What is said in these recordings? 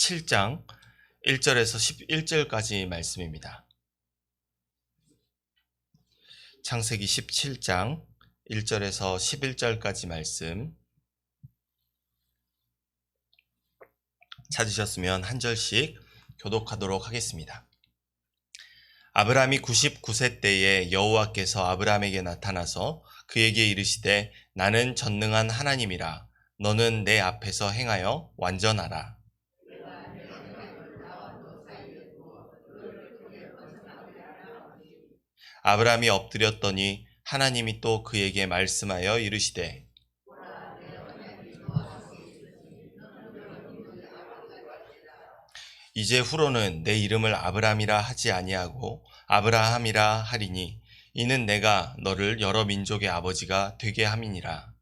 17장 1절에서 11절까지 말씀입니다. 창세기 17장 1절에서 11절까지 말씀 찾으셨으면 한 절씩 교독하도록 하겠습니다. 아브라함이 99세 때에 여호와께서 아브라함에게 나타나서 그에게 이르시되 나는 전능한 하나님이라 너는 내 앞에서 행하여 완전하라. 아브라함이 엎드렸더니 하나님이 또 그에게 말씀하여 이르시되 이제 후로는 내 이름을 아브라함이라 하지 아니하고 아브라함이라 하리니 이는 내가 너를 여러 민족의 아버지가 되게 함이니라.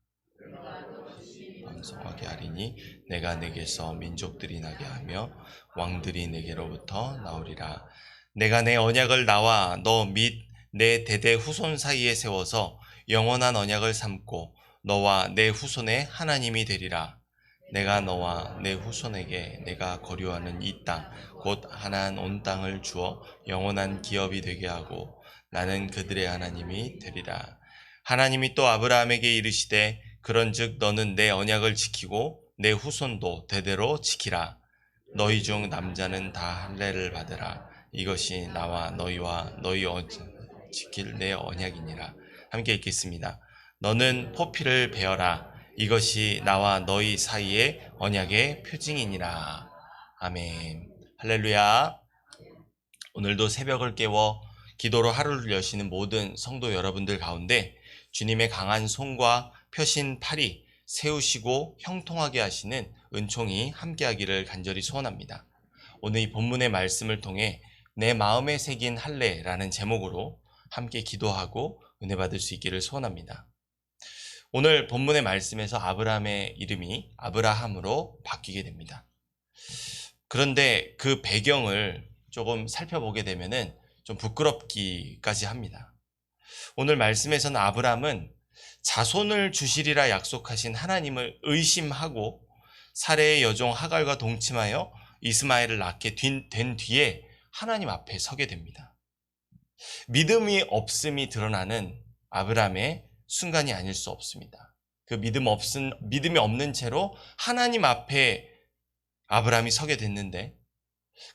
왕성하게 하리니 내가 내게서 민족들이 나게 하며 왕들이 내게로부터 나오리라. 내가 내 언약을 나와 너 및 내 대대 후손 사이에 세워서 영원한 언약을 삼고 너와 내 후손의 하나님이 되리라. 내가 너와 내 후손에게 내가 거류하는 이 땅 곧 하나안 온 땅을 주어 영원한 기업이 되게 하고 나는 그들의 하나님이 되리라. 하나님이 또 아브라함에게 이르시되 그런즉 너는 내 언약을 지키고 내 후손도 대대로 지키라. 너희 중 남자는 다 할례를 받으라. 이것이 나와 너희와 너희 지킬 내 언약이니라. 함께 읽겠습니다. 너는 포피를 베어라. 이것이 나와 너희 사이의 언약의 표징이니라. 아멘. 할렐루야. 오늘도 새벽을 깨워 기도로 하루를 여시는 모든 성도 여러분들 가운데 주님의 강한 손과 펴신 팔이 세우시고 형통하게 하시는 은총이 함께하기를 간절히 소원합니다. 오늘 이 본문의 말씀을 통해 내 마음에 새긴 할례라는 제목으로 함께 기도하고 은혜 받을 수 있기를 소원합니다. 오늘 본문의 말씀에서 아브라함의 이름이 아브라함으로 바뀌게 됩니다. 그런데 그 배경을 조금 살펴보게 되면은 좀 부끄럽기까지 합니다. 오늘 말씀에서는 아브라함은 자손을 주시리라 약속하신 하나님을 의심하고 사레의 여종 하갈과 동침하여 이스마엘을 낳게 된 뒤에 하나님 앞에 서게 됩니다. 믿음이 없음이 드러나는 아브라함의 순간이 아닐 수 없습니다. 그 믿음이 없는 채로 하나님 앞에 아브라함이 서게 됐는데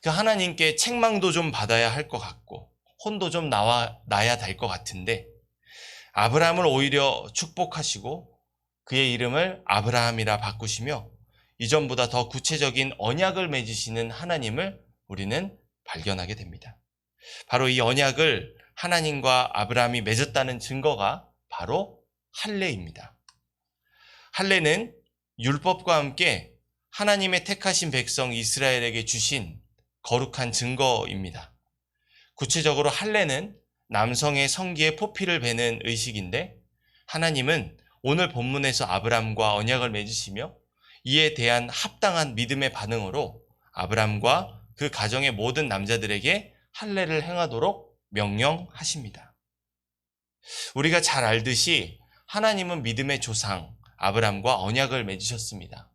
그 하나님께 책망도 좀 받아야 할 것 같고 혼도 좀 나야 될 것 같은데 아브라함을 오히려 축복하시고 그의 이름을 아브라함이라 바꾸시며 이전보다 더 구체적인 언약을 맺으시는 하나님을 우리는 발견하게 됩니다. 바로 이 언약을 하나님과 아브라함이 맺었다는 증거가 바로 할례입니다. 할례는 율법과 함께 하나님의 택하신 백성 이스라엘에게 주신 거룩한 증거입니다. 구체적으로 할례는 남성의 성기에 포피를 베는 의식인데 하나님은 오늘 본문에서 아브라함과 언약을 맺으시며 이에 대한 합당한 믿음의 반응으로 아브라함과 그 가정의 모든 남자들에게 할례를 행하도록 명령하십니다. 우리가 잘 알듯이 하나님은 믿음의 조상 아브라함과 언약을 맺으셨습니다.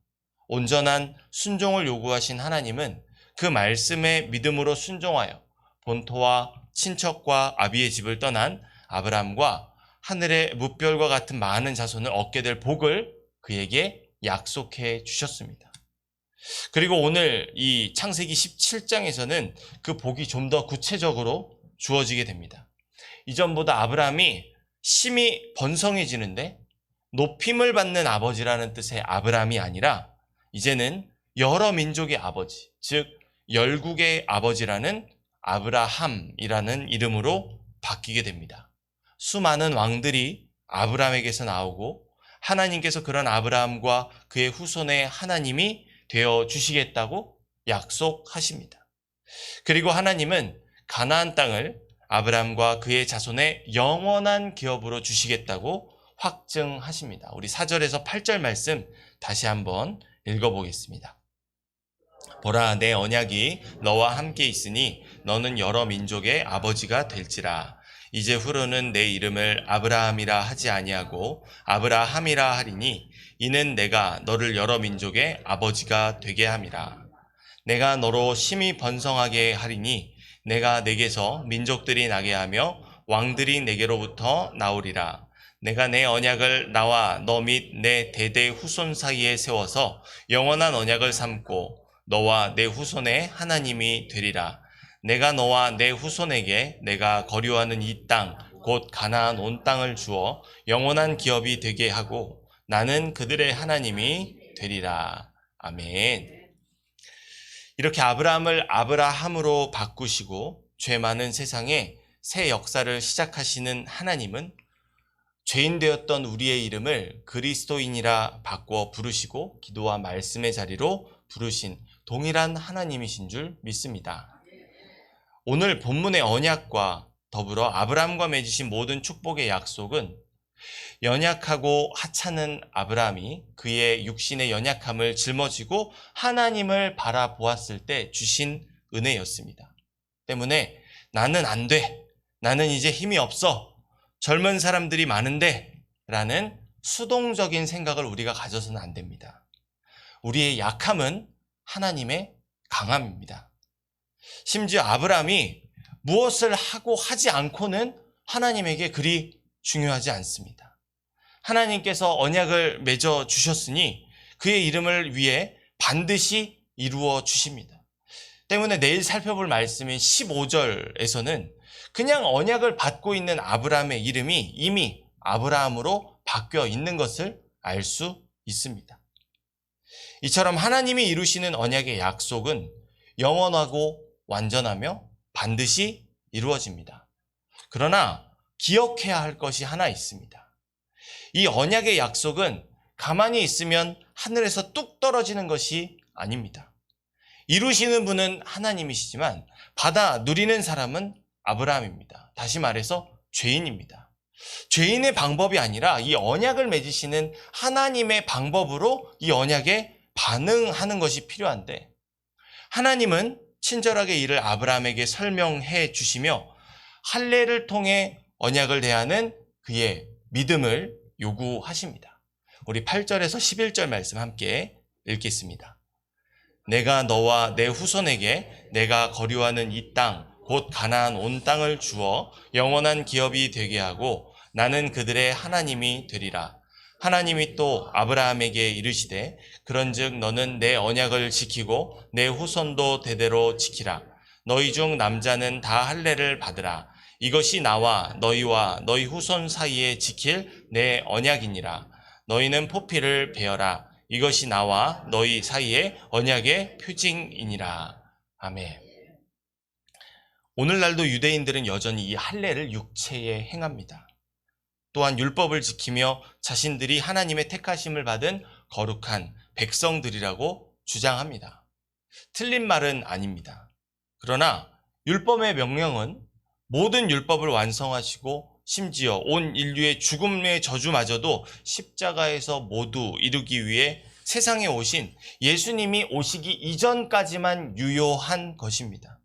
온전한 순종을 요구하신 하나님은 그 말씀에 믿음으로 순종하여 본토와 친척과 아비의 집을 떠난 아브라함과 하늘의 무별과 같은 많은 자손을 얻게 될 복을 그에게 약속해 주셨습니다. 그리고 오늘 이 창세기 17장에서는 그 복이 좀 더 구체적으로 주어지게 됩니다. 이전보다 아브라함이 심히 번성해지는데 높임을 받는 아버지라는 뜻의 아브라함이 아니라 이제는 여러 민족의 아버지, 즉 열국의 아버지라는 아브라함이라는 이름으로 바뀌게 됩니다. 수많은 왕들이 아브라함에게서 나오고 하나님께서 그런 아브라함과 그의 후손의 하나님이 되어 주시겠다고 약속하십니다. 그리고 하나님은 가나안 땅을 아브라함과 그의 자손의 영원한 기업으로 주시겠다고 확증하십니다. 우리 4절에서 8절 말씀 다시 한번 읽어보겠습니다. 보라, 내 언약이 너와 함께 있으니 너는 여러 민족의 아버지가 될지라. 이제 후로는 내 이름을 아브라함이라 하지 아니하고 아브라함이라 하리니 이는 내가 너를 여러 민족의 아버지가 되게 함이라. 내가 너로 심히 번성하게 하리니 내가 내게서 민족들이 나게 하며 왕들이 내게로부터 나오리라. 내가 내 언약을 나와 너 및 내 대대 후손 사이에 세워서 영원한 언약을 삼고 너와 내 후손의 하나님이 되리라. 내가 너와 내 후손에게 내가 거류하는 이 땅, 곧 가나안 온 땅을 주어 영원한 기업이 되게 하고 나는 그들의 하나님이 되리라. 아멘. 이렇게 아브라함을 아브라함으로 바꾸시고 죄 많은 세상에 새 역사를 시작하시는 하나님은 죄인 되었던 우리의 이름을 그리스도인이라 바꿔 부르시고 기도와 말씀의 자리로 부르신 동일한 하나님이신 줄 믿습니다. 오늘 본문의 언약과 더불어 아브라함과 맺으신 모든 축복의 약속은 연약하고 하찮은 아브라함이 그의 육신의 연약함을 짊어지고 하나님을 바라보았을 때 주신 은혜였습니다. 때문에 나는 안 돼. 나는 이제 힘이 없어. 젊은 사람들이 많은데 라는 수동적인 생각을 우리가 가져서는 안 됩니다. 우리의 약함은 하나님의 강함입니다. 심지어 아브라함이 무엇을 하고 하지 않고는 하나님에게 그리 중요하지 않습니다. 하나님께서 언약을 맺어 주셨으니 그의 이름을 위해 반드시 이루어 주십니다. 때문에 내일 살펴볼 말씀인 15절에서는 그냥 언약을 받고 있는 아브라함의 이름이 이미 아브라함으로 바뀌어 있는 것을 알 수 있습니다. 이처럼 하나님이 이루시는 언약의 약속은 영원하고 완전하며 반드시 이루어집니다. 그러나 기억해야 할 것이 하나 있습니다. 이 언약의 약속은 가만히 있으면 하늘에서 뚝 떨어지는 것이 아닙니다. 이루시는 분은 하나님이시지만 받아 누리는 사람은 아브라함입니다. 다시 말해서 죄인입니다. 죄인의 방법이 아니라 이 언약을 맺으시는 하나님의 방법으로 이 언약에 반응하는 것이 필요한데 하나님은 친절하게 이를 아브라함에게 설명해 주시며 할례를 통해 언약을 대하는 그의 믿음을 요구하십니다. 우리 8절에서 11절 말씀 함께 읽겠습니다. 내가 너와 내 후손에게 내가 거류하는 이 땅, 곧 가나안 온 땅을 주어 영원한 기업이 되게 하고 나는 그들의 하나님이 되리라. 하나님이 또 아브라함에게 이르시되 그런즉 너는 내 언약을 지키고 내 후손도 대대로 지키라. 너희 중 남자는 다 할례를 받으라. 이것이 나와 너희와 너희 후손 사이에 지킬 내 언약이니라. 너희는 포피를 베어라. 이것이 나와 너희 사이에 언약의 표징이니라. 아멘. 오늘날도 유대인들은 여전히 이 할례를 육체에 행합니다. 또한 율법을 지키며 자신들이 하나님의 택하심을 받은 거룩한 백성들이라고 주장합니다. 틀린 말은 아닙니다. 그러나 율법의 명령은 모든 율법을 완성하시고 심지어 온 인류의 죽음의 저주마저도 십자가에서 모두 이루기 위해 세상에 오신 예수님이 오시기 이전까지만 유효한 것입니다.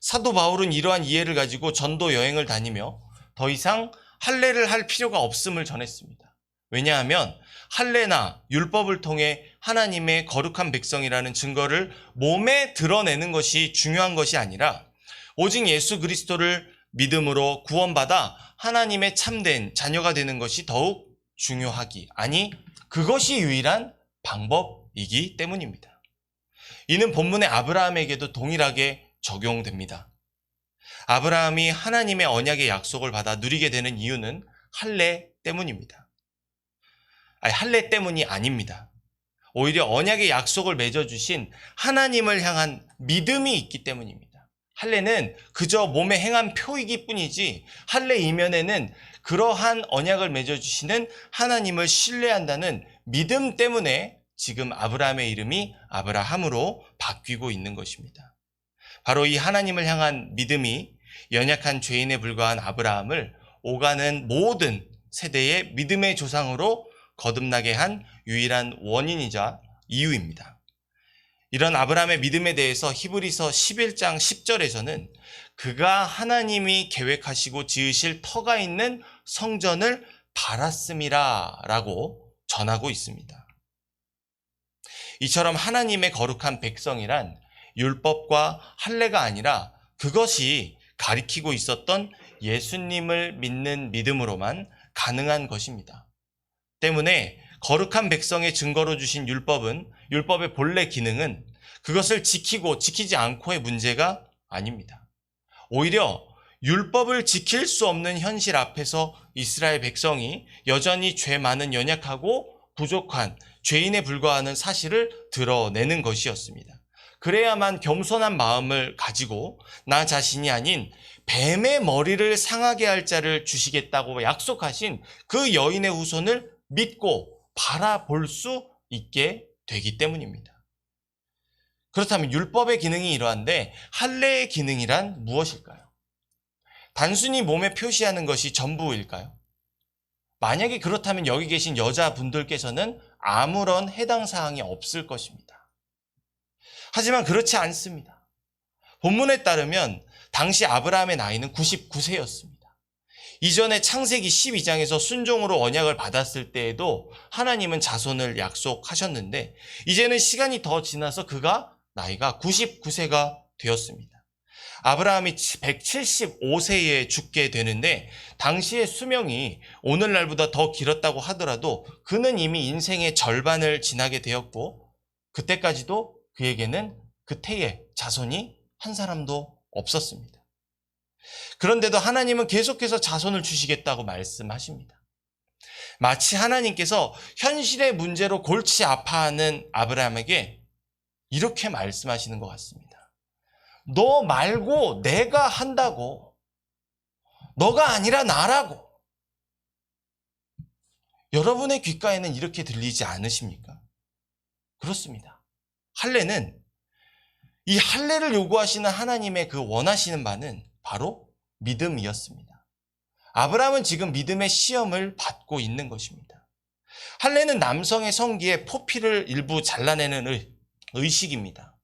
사도 바울은 이러한 이해를 가지고 전도 여행을 다니며 더 이상 할례를 할 필요가 없음을 전했습니다. 왜냐하면 할례나 율법을 통해 하나님의 거룩한 백성이라는 증거를 몸에 드러내는 것이 중요한 것이 아니라 오직 예수 그리스도를 믿음으로 구원받아 하나님의 참된 자녀가 되는 것이 더욱 중요하기, 아니 그것이 유일한 방법이기 때문입니다. 이는 본문의 아브라함에게도 동일하게 적용됩니다. 아브라함이 하나님의 언약의 약속을 받아 누리게 되는 이유는 할례 때문입니다. 할례 때문이 아닙니다. 오히려 언약의 약속을 맺어주신 하나님을 향한 믿음이 있기 때문입니다. 할례는 그저 몸에 행한 표이기 뿐이지 할례 이면에는 그러한 언약을 맺어주시는 하나님을 신뢰한다는 믿음 때문에 지금 아브라함의 이름이 아브라함으로 바뀌고 있는 것입니다. 바로 이 하나님을 향한 믿음이 연약한 죄인에 불과한 아브라함을 오가는 모든 세대의 믿음의 조상으로 거듭나게 한 유일한 원인이자 이유입니다. 이런 아브라함의 믿음에 대해서 히브리서 11장 10절에서는 그가 하나님이 계획하시고 지으실 터가 있는 성전을 바랐음이라 라고 전하고 있습니다. 이처럼 하나님의 거룩한 백성이란 율법과 할례가 아니라 그것이 가리키고 있었던 예수님을 믿는 믿음으로만 가능한 것입니다. 때문에 거룩한 백성의 증거로 주신 율법의 본래 기능은 그것을 지키고 지키지 않고의 문제가 아닙니다. 오히려 율법을 지킬 수 없는 현실 앞에서 이스라엘 백성이 여전히 죄 많은 연약하고 부족한 죄인에 불과하는 사실을 드러내는 것이었습니다. 그래야만 겸손한 마음을 가지고 나 자신이 아닌 뱀의 머리를 상하게 할 자를 주시겠다고 약속하신 그 여인의 후손을 믿고 바라볼 수 있게 되기 때문입니다. 그렇다면 율법의 기능이 이러한데 할례의 기능이란 무엇일까요? 단순히 몸에 표시하는 것이 전부일까요? 만약에 그렇다면 여기 계신 여자분들께서는 아무런 해당 사항이 없을 것입니다. 하지만 그렇지 않습니다. 본문에 따르면 당시 아브라함의 나이는 99세였습니다. 이전에 창세기 12장에서 순종으로 언약을 받았을 때에도 하나님은 자손을 약속하셨는데 이제는 시간이 더 지나서 그가 나이가 99세가 되었습니다. 아브라함이 175세에 죽게 되는데 당시의 수명이 오늘날보다 더 길었다고 하더라도 그는 이미 인생의 절반을 지나게 되었고 그때까지도 그에게는 그 태에 자손이 한 사람도 없었습니다. 그런데도 하나님은 계속해서 자손을 주시겠다고 말씀하십니다. 마치 하나님께서 현실의 문제로 골치 아파하는 아브라함에게 이렇게 말씀하시는 것 같습니다. 너 말고 내가 한다고. 너가 아니라 나라고. 여러분의 귓가에는 이렇게 들리지 않으십니까? 그렇습니다. 할례는 이 할례를 요구하시는 하나님의 그 원하시는 바는 바로 믿음이었습니다. 아브라함은 지금 믿음의 시험을 받고 있는 것입니다. 할례는 남성의 성기에 포피를 일부 잘라내는 의식입니다.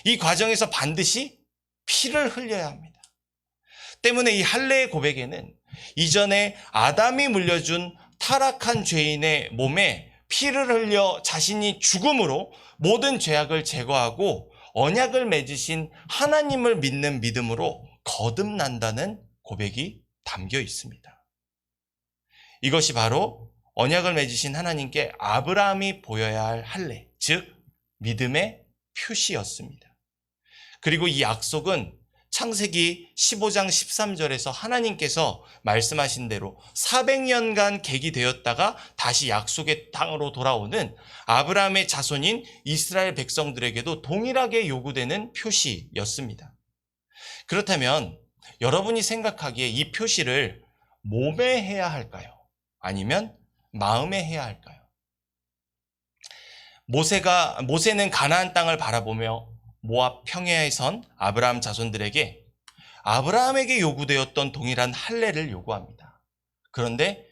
이 과정에서 반드시 피를 흘려야 합니다. 때문에 이 할례의 고백에는 이전에 아담이 물려준 타락한 죄인의 몸에 피를 흘려 자신이 죽음으로 모든 죄악을 제거하고 언약을 맺으신 하나님을 믿는 믿음으로 거듭난다는 고백이 담겨 있습니다. 이것이 바로 언약을 맺으신 하나님께 아브라함이 보여야 할 할례, 즉 믿음의 표시였습니다. 그리고 이 약속은 창세기 15장 13절에서 하나님께서 말씀하신 대로 400년간 객이 되었다가 다시 약속의 땅으로 돌아오는 아브라함의 자손인 이스라엘 백성들에게도 동일하게 요구되는 표시였습니다. 그렇다면 여러분이 생각하기에 이 표시를 몸에 해야 할까요? 아니면 마음에 해야 할까요? 모세는 가나안 땅을 바라보며 모압 평야에 선 아브라함 자손들에게 아브라함에게 요구되었던 동일한 할례를 요구합니다. 그런데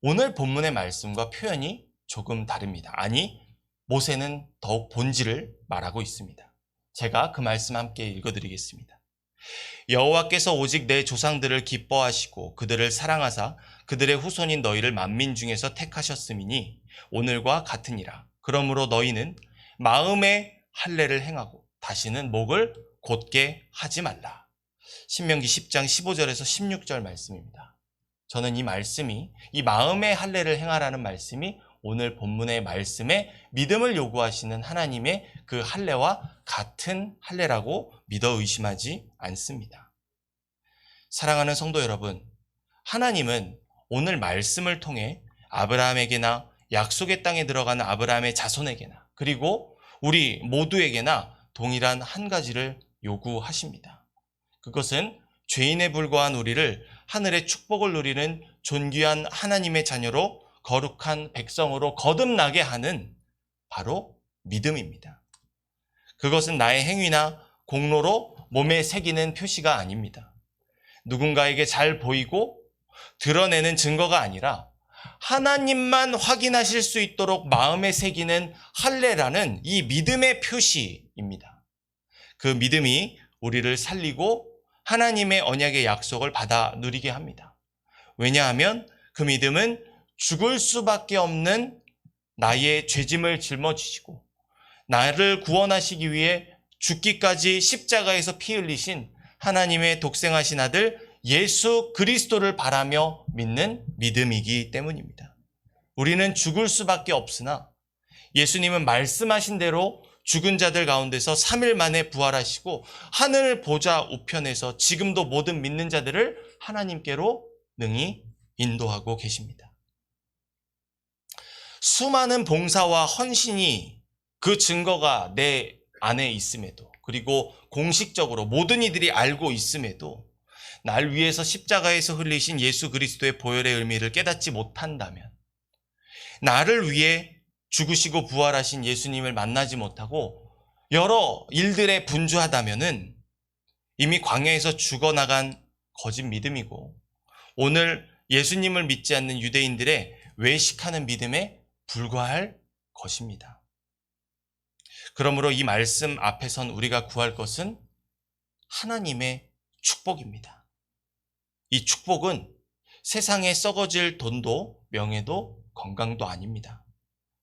오늘 본문의 말씀과 표현이 조금 다릅니다. 아니, 모세는 더욱 본질을 말하고 있습니다. 제가 그 말씀 함께 읽어드리겠습니다. 여호와께서 오직 내 조상들을 기뻐하시고 그들을 사랑하사 그들의 후손인 너희를 만민 중에서 택하셨음이니 오늘과 같으니라. 그러므로 너희는 마음의 할례를 행하고 다시는 목을 곧게 하지 말라. 신명기 10장 15절에서 16절 말씀입니다. 저는 이 말씀이, 이 마음의 할례를 행하라는 말씀이 오늘 본문의 말씀에 믿음을 요구하시는 하나님의 그 할례와 같은 할례라고 믿어 의심하지 않습니다. 사랑하는 성도 여러분, 하나님은 오늘 말씀을 통해 아브라함에게나 약속의 땅에 들어가는 아브라함의 자손에게나 그리고 우리 모두에게나 동일한 한 가지를 요구하십니다. 그것은 죄인에 불과한 우리를 하늘의 축복을 누리는 존귀한 하나님의 자녀로 거룩한 백성으로 거듭나게 하는 바로 믿음입니다. 그것은 나의 행위나 공로로 몸에 새기는 표시가 아닙니다. 누군가에게 잘 보이고 드러내는 증거가 아니라 하나님만 확인하실 수 있도록 마음에 새기는 할례라는 이 믿음의 표시입니다. 그 믿음이 우리를 살리고 하나님의 언약의 약속을 받아 누리게 합니다. 왜냐하면 그 믿음은 죽을 수밖에 없는 나의 죄짐을 짊어지시고 나를 구원하시기 위해 죽기까지 십자가에서 피 흘리신 하나님의 독생하신 아들 예수 그리스도를 바라며 믿는 믿음이기 때문입니다. 우리는 죽을 수밖에 없으나 예수님은 말씀하신 대로 죽은 자들 가운데서 3일 만에 부활하시고 하늘 보좌 우편에서 지금도 모든 믿는 자들을 하나님께로 능히 인도하고 계십니다. 수많은 봉사와 헌신이 그 증거가 내 안에 있음에도, 그리고 공식적으로 모든 이들이 알고 있음에도 날 위해서 십자가에서 흘리신 예수 그리스도의 보혈의 의미를 깨닫지 못한다면, 나를 위해 죽으시고 부활하신 예수님을 만나지 못하고 여러 일들에 분주하다면은 이미 광야에서 죽어나간 거짓 믿음이고, 오늘 예수님을 믿지 않는 유대인들의 외식하는 믿음에 불과할 것입니다. 그러므로 이 말씀 앞에선 우리가 구할 것은 하나님의 축복입니다. 이 축복은 세상에 썩어질 돈도 명예도 건강도 아닙니다.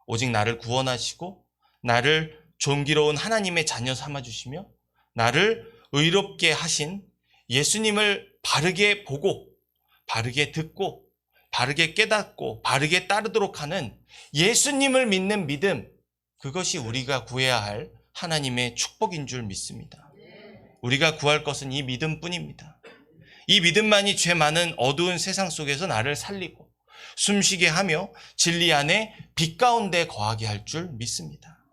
오직 나를 구원하시고 나를 존귀로운 하나님의 자녀 삼아주시며 나를 의롭게 하신 예수님을 바르게 보고 바르게 듣고 바르게 깨닫고 바르게 따르도록 하는 예수님을 믿는 믿음, 그것이 우리가 구해야 할 하나님의 축복인 줄 믿습니다. 우리가 구할 것은 이 믿음뿐입니다. 이 믿음만이 죄 많은 어두운 세상 속에서 나를 살리고 숨쉬게 하며 진리 안에 빛 가운데 거하게 할 줄 믿습니다.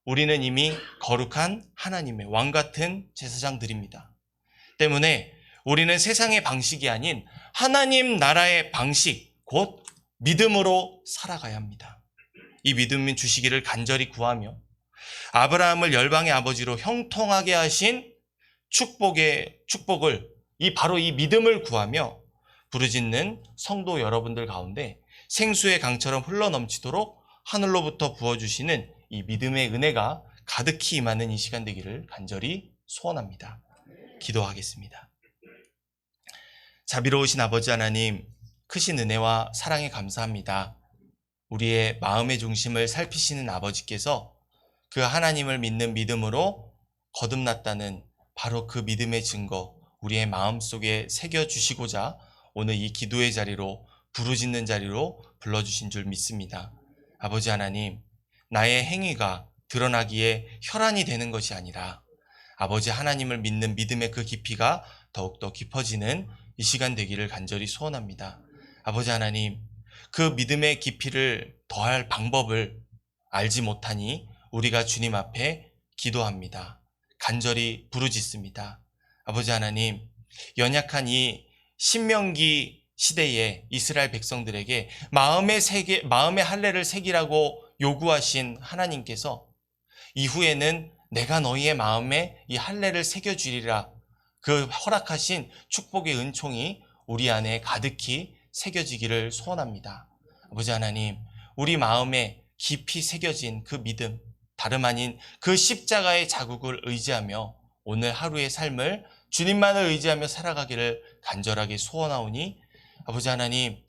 우리는 이미 거룩한 하나님의 왕 같은 제사장들입니다. 때문에 우리는 세상의 방식이 아닌 하나님 나라의 방식, 곧 믿음으로 살아가야 합니다. 이 믿음을 주시기를 간절히 구하며 아브라함을 열방의 아버지로 형통하게 하신 축복을 바로 이 믿음을 구하며 부르짖는 성도 여러분들 가운데 생수의 강처럼 흘러넘치도록 하늘로부터 부어주시는 이 믿음의 은혜가 가득히 임하는 이 시간 되기를 간절히 소원합니다. 기도하겠습니다. 자비로우신 아버지 하나님, 크신 은혜와 사랑에 감사합니다. 우리의 마음의 중심을 살피시는 아버지께서 그 하나님을 믿는 믿음으로 거듭났다는 바로 그 믿음의 증거 우리의 마음속에 새겨주시고자 오늘 이 기도의 자리로, 부르짖는 자리로 불러주신 줄 믿습니다. 아버지 하나님, 나의 행위가 드러나기에 혈안이 되는 것이 아니라 아버지 하나님을 믿는 믿음의 그 깊이가 더욱더 깊어지는 이 시간 되기를 간절히 소원합니다. 아버지 하나님, 그 믿음의 깊이를 더할 방법을 알지 못하니 우리가 주님 앞에 기도합니다. 간절히 부르짖습니다. 아버지 하나님, 연약한 이 신명기 시대에 이스라엘 백성들에게 마음의 할례를 새기라고 요구하신 하나님께서 이후에는 내가 너희의 마음에 이 할례를 새겨주리라, 그 허락하신 축복의 은총이 우리 안에 가득히 새겨지기를 소원합니다. 아버지 하나님, 우리 마음에 깊이 새겨진 그 믿음, 다름 아닌 그 십자가의 자국을 의지하며 오늘 하루의 삶을 주님만을 의지하며 살아가기를 간절하게 소원하오니 아버지 하나님,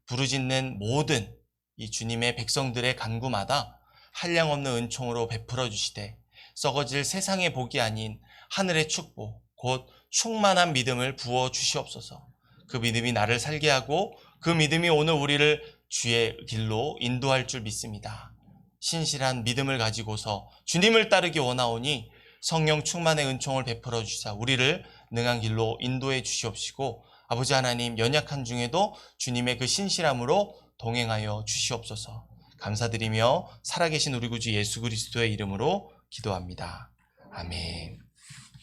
부르짖는 모든 이 주님의 백성들의 간구마다 한량없는 은총으로 베풀어 주시되 썩어질 세상의 복이 아닌 하늘의 축복, 곧 충만한 믿음을 부어 주시옵소서. 그 믿음이 나를 살게 하고 그 믿음이 오늘 우리를 주의 길로 인도할 줄 믿습니다. 신실한 믿음을 가지고서 주님을 따르기 원하오니 성령 충만의 은총을 베풀어 주시사 우리를 능한 길로 인도해 주시옵시고 아버지 하나님, 연약한 중에도 주님의 그 신실함으로 동행하여 주시옵소서. 감사드리며 살아계신 우리 구주 예수 그리스도의 이름으로 기도합니다. 아멘.